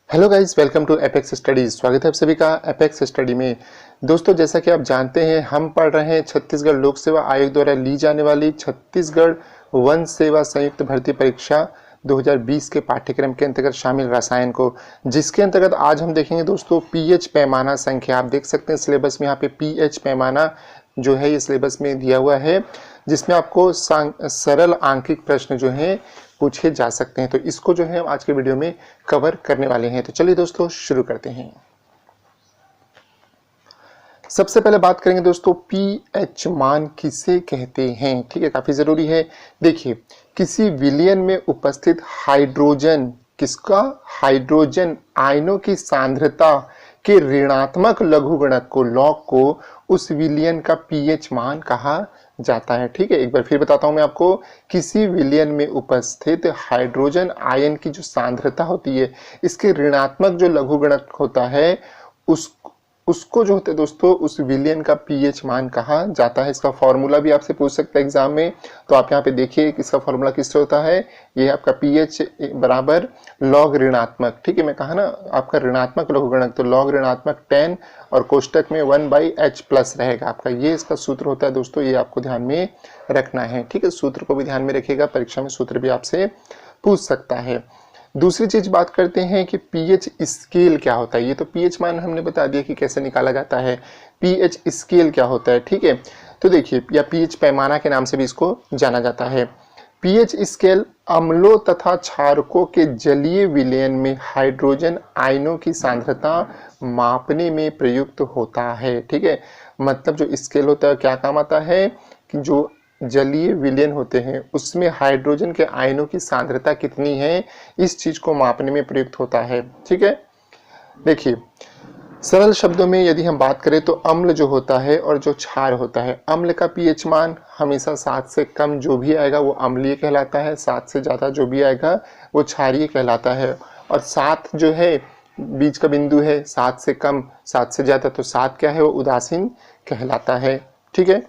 Hello guys, welcome to Apex Studies. स्वागत है आप सभी का एपेक्स स्टडी में। दोस्तों, जैसा कि आप जानते हैं, हम पढ़ रहे हैं छत्तीसगढ़ लोक सेवा आयोग द्वारा ली जाने वाली छत्तीसगढ़ वन सेवा संयुक्त भर्ती परीक्षा 2020 के पाठ्यक्रम के अंतर्गत शामिल रसायन को, जिसके अंतर्गत आज हम देखेंगे दोस्तों पीएच पैमाना संख्या। आप देख सकते हैं सिलेबस में यहाँ पे पीएच पैमाना जो है ये सिलेबस में दिया हुआ है, जिसमें आपको सरल आंकिक प्रश्न जो हैं पूछे जा सकते हैं। तो इसको जो है हम आज के वीडियो में कवर करने वाले हैं। तो चलिए दोस्तों शुरू करते हैं। सबसे पहले बात करेंगे दोस्तों पीएच मान किसे कहते हैं। ठीक है, काफी जरूरी है। देखिए, किसी विलयन में उपस्थित हाइड्रोजन हाइड्रोजन आयनों की सांद्रता के ऋणात्मक लघुगणक को लॉग को उस विलयन का पीएच मान कहा जाता है। ठीक है, एक बार फिर बताता हूं मैं आपको। किसी विलयन में उपस्थित हाइड्रोजन आयन की जो सांद्रता होती है, इसके ऋणात्मक जो लघुगणक होता है उसको जो होता है दोस्तों उस विलयन का पीएच मान कहा जाता है। इसका फॉर्मूला भी आपसे पूछ सकता है एग्जाम में, तो आप यहाँ पे देखिए कि इसका फॉर्मूला किससे होता है। ये आपका पीएच बराबर लॉग ऋणात्मक, ठीक है, मैं कहा ना आपका ऋणात्मक लघुगणक, तो लॉग ऋणात्मक 10 और कोष्टक में 1/h प्लस रहेगा आपका। ये इसका सूत्र होता है दोस्तों, ये आपको ध्यान में रखना है। ठीक है, सूत्र को भी ध्यान में रखिएगा, परीक्षा में सूत्र भी आपसे पूछ सकता है। दूसरी चीज बात करते हैं कि पीएच स्केल क्या होता है। ये तो पीएच मान हमने बता दिया कि कैसे निकाला जाता है। पीएच स्केल क्या होता है, ठीक है, तो देखिए, या पीएच पैमाना के नाम से भी इसको जाना जाता है। पीएच स्केल अम्लों तथा क्षारकों के जलीय विलयन में हाइड्रोजन आयनों की सांद्रता मापने में प्रयुक्त होता है। ठीक है, मतलब जो स्केल होता है क्या काम आता है कि जो जलीय विलयन होते हैं उसमें हाइड्रोजन के आयनों की सांद्रता कितनी है, इस चीज को मापने में प्रयुक्त होता है। ठीक है, देखिए सरल शब्दों में यदि हम बात करें तो अम्ल जो होता है और जो क्षार होता है, अम्ल का पीएच मान हमेशा 7 से कम जो भी आएगा वो अम्लीय कहलाता है, 7 से ज्यादा जो भी आएगा वो क्षारीय कहलाता है। और 7 जो है बीच का बिंदु है, 7 से कम 7 से ज्यादा, तो 7 क्या है वो उदासीन कहलाता है। ठीक है,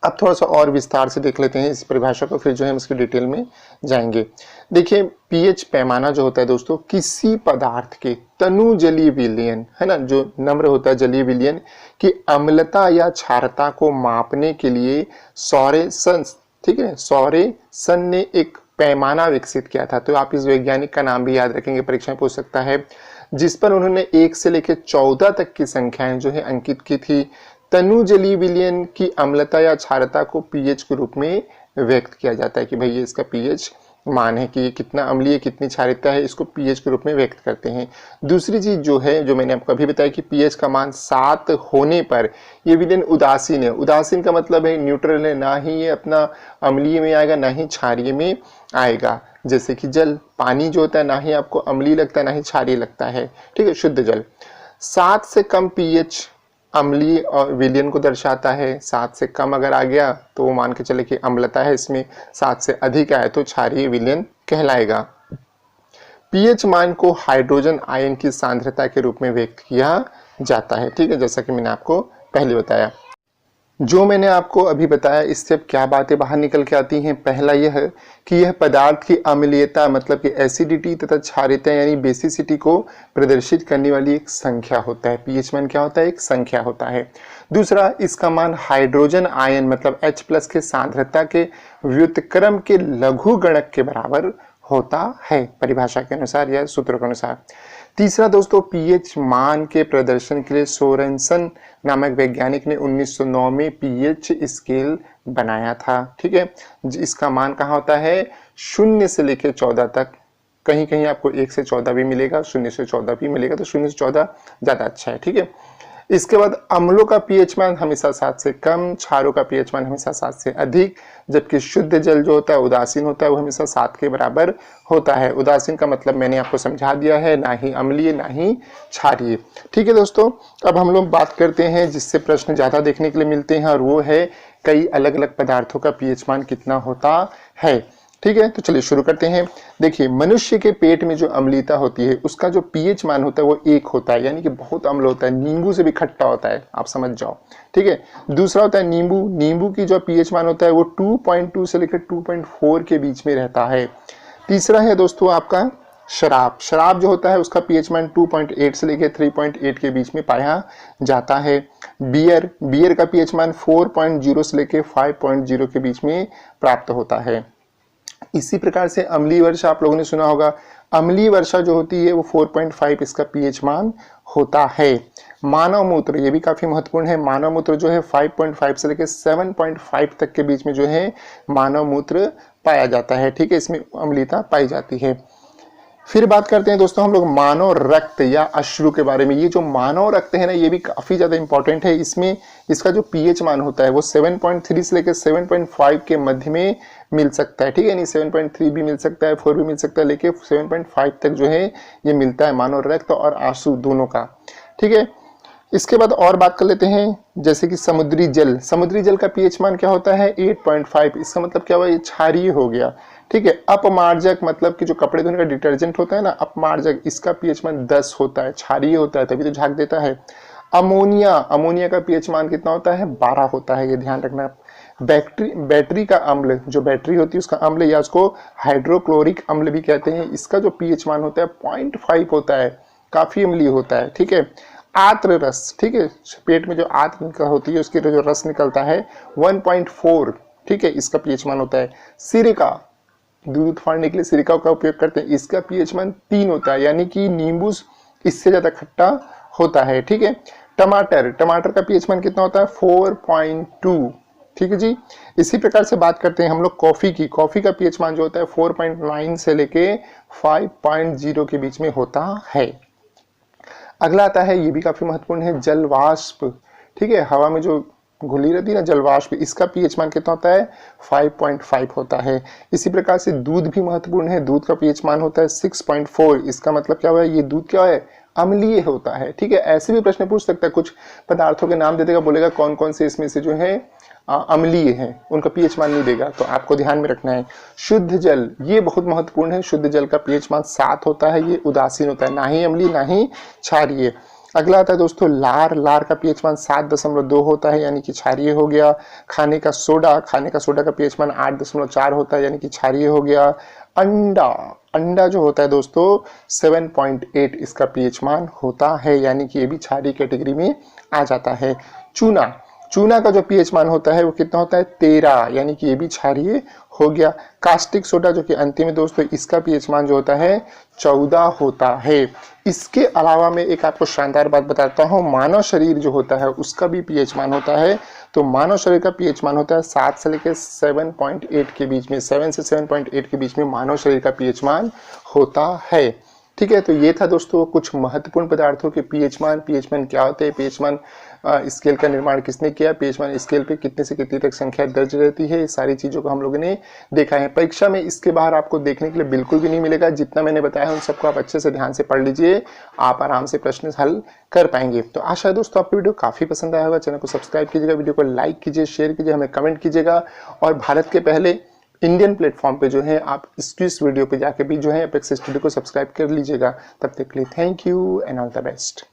अब थोड़ा सा और विस्तार से देख लेते हैं इस परिभाषा को, फिर जो है हम इसकी डिटेल में जाएंगे। देखिए, पीएच पैमाना जो होता है दोस्तों, किसी पदार्थ के तनु जलीय विलयन है ना, जो नम्र होता है जलीय विलयन की अम्लता या क्षारता को मापने के लिए सॉरेसन, ठीक है, सॉरेसन ने एक पैमाना विकसित किया था। तो आप इस वैज्ञानिक का नाम भी याद रखेंगे, परीक्षा में पूछ सकता है, जिस पर उन्होंने 1 से लेकर 14 तक की संख्याएं जो है अंकित की थी। तनु जलीय विलयन की अम्लता या क्षारता को पीएच के रूप में व्यक्त किया जाता है कि भाई ये इसका पीएच मान है कि ये कितना अम्लीय कितनी क्षारिता है, इसको पीएच के रूप में व्यक्त करते हैं। दूसरी चीज जो है, जो मैंने आपको अभी बताया कि पीएच का मान 7 होने पर ये विलयन उदासीन है। उदासीन का मतलब है न्यूट्रल है, ना ही ये अपना अम्लीय में आएगा ना ही क्षारीय में आएगा। जैसे कि जल, पानी जो होता है ना ही आपको अम्लीय लगता है ना ही क्षारीय लगता है। ठीक है, शुद्ध जल। 7 से कम पीएच अम्लीय और विलयन को दर्शाता है। 7 से कम अगर आ गया तो वो मान के चले कि अम्लता है इसमें, 7 से अधिक आए तो क्षारीय विलयन कहलाएगा। पीएच मान को हाइड्रोजन आयन की सांद्रता के रूप में व्यक्त किया जाता है। ठीक है, जैसा कि मैंने आपको पहले बताया। जो मैंने आपको अभी बताया, इससे अब क्या बातें बाहर निकल के आती हैं। पहला यह है कि यह पदार्थ की अम्लीयता मतलब कि एसिडिटी तथा क्षारीयता यानी बेसिसिटी को प्रदर्शित करने वाली एक संख्या होता है। पीएच मान क्या होता है, एक संख्या होता है। दूसरा, इसका मान हाइड्रोजन आयन मतलब H+ के सांद्रता के व्युत्क्रम के लघुगणक के बराबर होता है, परिभाषा के अनुसार या सूत्रों के अनुसार। तीसरा दोस्तों, पीएच मान के प्रदर्शन के लिए सोरेनसन नामक वैज्ञानिक ने 1909 में पीएच स्केल बनाया था। ठीक है, इसका मान कहाँ होता है, 0 से लेकर 14 तक। कहीं कहीं आपको 1 से 14 भी मिलेगा, 0 से 14 भी मिलेगा, तो 0 से 14 ज्यादा अच्छा है। ठीक है, इसके बाद अम्लों का पीएच मान हमेशा 7 से कम, क्षारों का पीएच मान हमेशा 7 से अधिक, जबकि शुद्ध जल जो होता है उदासीन होता है वो हमेशा 7 के बराबर होता है। उदासीन का मतलब मैंने आपको समझा दिया है, ना ही अम्लीय ना ही क्षारीय। ठीक है दोस्तों, अब हम लोग बात करते हैं जिससे प्रश्न ज्यादा देखने के लिए मिलते हैं, और वो है कई अलग अलग पदार्थों का पीएच मान कितना होता है। ठीक है, तो चलिए शुरू करते हैं। देखिए, मनुष्य के पेट में जो अम्लीयता होती है उसका जो पीएच मान होता है वो 1 होता है, यानी कि बहुत अम्ल होता है, नींबू से भी खट्टा होता है, आप समझ जाओ। ठीक है, दूसरा होता है नींबू। नींबू की जो पीएच मान होता है वो 2.2 से लेकर 2.4 के बीच में रहता है। तीसरा है दोस्तों आपका शराब, शराब जो होता है उसका पीएच मान 2.8 से लेकर 3.8 के बीच में पाया जाता है। बियर, बियर का पीएच मान 4.0 से लेकर 5.0 के बीच में प्राप्त होता है। इसी प्रकार से अम्लीय वर्षा आप लोगों ने सुना होगा, अम्लीय वर्षा जो होती है वो 4.5 इसका पीएच मान होता है। मानव मूत्र, ये भी काफी महत्वपूर्ण है, मानव मूत्र जो है 5.5 से लेकर 7.5 तक के बीच में जो है मानव मूत्र पाया जाता है। ठीक है, इसमें अम्लीयता पाई जाती है। फिर बात करते हैं दोस्तों हम लोग मानव रक्त या अश्रु के बारे में। ये जो मानव रक्त है ना, ये भी काफी ज्यादा इंपॉर्टेंट है। इसमें इसका जो पीएच मान होता है वो 7.3 से लेकर 7.5 के मध्य में मिल सकता है। ठीक है, नहीं 7.3 भी मिल सकता है, 4 भी मिल सकता है, लेकिन 7.5 तक जो है ये मिलता है मानव रक्त और आंसू दोनों का। ठीक है, इसके बाद और बात कर लेते हैं जैसे कि समुद्री जल। समुद्री जल का पीएच मान क्या होता है 8.5। इसका मतलब क्या हुआ, ये क्षारीय हो गया। ठीक है, अपमार्जक मतलब कि जो कपड़े धोने का डिटर्जेंट होता है ना, अपमार्जक, इसका पीएच मान 10 होता है, क्षारीय होता है, तभी तो झाग देता है। अमोनिया, अमोनिया का पीएच मान कितना होता है 12 होता है, ये ध्यान रखना। बैटरी का अम्ल, जो बैटरी होती है उसका अम्ल या उसको हाइड्रोक्लोरिक अम्ल भी कहते हैं, इसका जो पीएच मान होता है 0.5 होता है, काफी अम्लीय होता है। ठीक है, आत्र रस, ठीक है, पेट में जो आत्र होती है उसकी जो रस निकलता है 1.4, ठीक है, इसका पीएच मान होता है। सिरका, दूध फाड़ने के लिए सिरका का उपयोग करते हैं, इसका पीएच मान 3 होता है, यानी कि नींबू इससे ज्यादा खट्टा होता है। ठीक है, टमाटर, टमाटर का पीएच मान कितना होता है 4.2। ठीक है जी। इसी प्रकार से बात करते हैं हम लोग कॉफी की। कॉफी का पीएच मान जो होता है 4.9 से लेके 5.0 के बीच में होता है। अगला आता है, ये भी काफी महत्वपूर्ण है, जलवाष्प। ठीक है, हवा में जो घुली रहती है ना जलवाष्प, इसका पीएच मान कितना होता है 5.5 होता है। इसी प्रकार से दूध भी महत्वपूर्ण है, दूध का पीएच मान होता है 6.4। इसका मतलब क्या हुआ, ये दूध क्या है, अम्लीय होता है। ठीक है, ऐसे भी प्रश्न पूछ सकता है, कुछ पदार्थों के नाम दे देगा, बोलेगा कौन कौन से इसमें से जो है अम्लीय है, उनका पीएच मान नहीं देगा, तो आपको ध्यान में रखना है। शुद्ध जल, ये बहुत महत्वपूर्ण है, शुद्ध जल का पीएच मान 7 होता है, ये उदासीन होता है, ना ही अम्लीय ना ही क्षारीय। अगला आता है दोस्तों लार, लार का पीएच मान 7.2 होता है, यानी कि क्षारीय हो गया। खाने का सोडा, खाने का सोडा का पीएच मान 8.4 होता है, यानी कि क्षारीय हो गया। अंडा, अंडा जो होता है दोस्तों 7.8 इसका पीएच मान होता है, यानी कि ये भी क्षारीय कैटेगरी में आ जाता है। चूना, चूना का जो पीएच मान होता है वो कितना होता है 13, यानी कि ये भी क्षारीय हो गया। कास्टिक सोडा जो कि अंतिम है दोस्तों, इसका पीएच मान जो होता है 14 होता है। इसके अलावा मैं एक आपको शानदार बात बताता हूँ, मानव शरीर जो होता है उसका भी पीएच मान होता है। तो मानव शरीर का पीएच मान होता है 7 से लेकर 7.8 के बीच में, 7 से 7.8 के बीच में मानव शरीर का पीएच मान होता है। ठीक है, तो ये था दोस्तों कुछ महत्वपूर्ण पदार्थों के पीएच मान। पीएच मान क्या होते हैं, पीएच मान स्केल का निर्माण किसने किया, पीएच मान स्केल पे कितने से कितने तक संख्या दर्ज रहती है, सारी चीजों को हम लोगों ने देखा है। परीक्षा में इसके बाहर आपको देखने के लिए बिल्कुल भी नहीं मिलेगा। जितना मैंने बताया है उन सबको आप अच्छे से ध्यान से पढ़ लीजिए, आप आराम से प्रश्न हल कर पाएंगे। तो आशा है दोस्तों आपको वीडियो काफी पसंद आया होगा। चैनल को सब्सक्राइब कीजिएगा, वीडियो को लाइक कीजिए, शेयर कीजिए, हमें कमेंट कीजिएगा, और भारत के पहले इंडियन प्लेटफॉर्म पे जो है आप इस वीडियो पे जाके भी जो है अपेक्स स्टडी को सब्सक्राइब कर लीजिएगा। तब तक के लिए thank you and all the best.